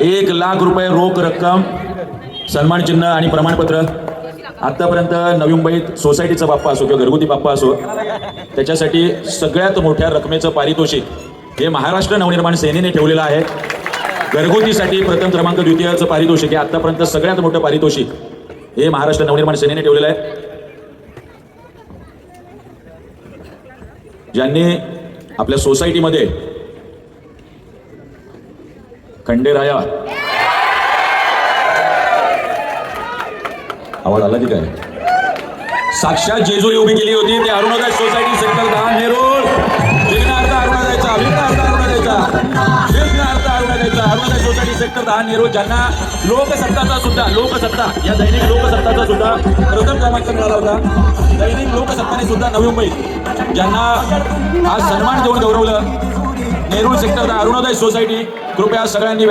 1,00,000 रुपये रोख रक्कम, सन्मान चिन्ह आणि प्रमाणपत्र आतापर्यंत नवी मुंबईत सोसायटीचा बाप्पा असो किंवा घरगुती बाप्पा असो त्याच्यासाठी सगळ्यात मोठ्या रकमेचं पारितोषिक हे महाराष्ट्र नवनिर्माण सेनेने ठेवलेलं आहे. घरगुतीसाठी प्रथम क्रमांक, द्वितीयचं पारितोषिक हे आतापर्यंत सगळ्यात मोठं पारितोषिक हे महाराष्ट्र नवनिर्माण सेनेने ठेवलेलं आहे. ज्यांनी आपल्या सोसायटीमध्ये खंडेराया आवाज आला की काय, साक्षात जेजुरी उभी केली होती ते अरुणोदय सोसायटी सेक्टर 10 नेरूळ. विघ्नार्थ अरुणोदयचा, विघ्नार्थ अरुणोदयचा, विघ्नार्थ अरुणोदयचा, अरुणोदय सोसायटी सेक्टर 10 नेरूळ, ज्यांना लोकसत्ताचा सुद्धा, लोकसत्ता या दैनिक लोकसत्ताचा सुद्धा प्रथम क्रमांक मिळाला होता. दैनिक लोकसत्ताने सुद्धा नवी मुंबईत ज्यांना आज सन्मान देऊन गौरवलं. नेरूळ सेक्टर 10 अरुणोदय सोसायटी, कृपया सगळ्यांनी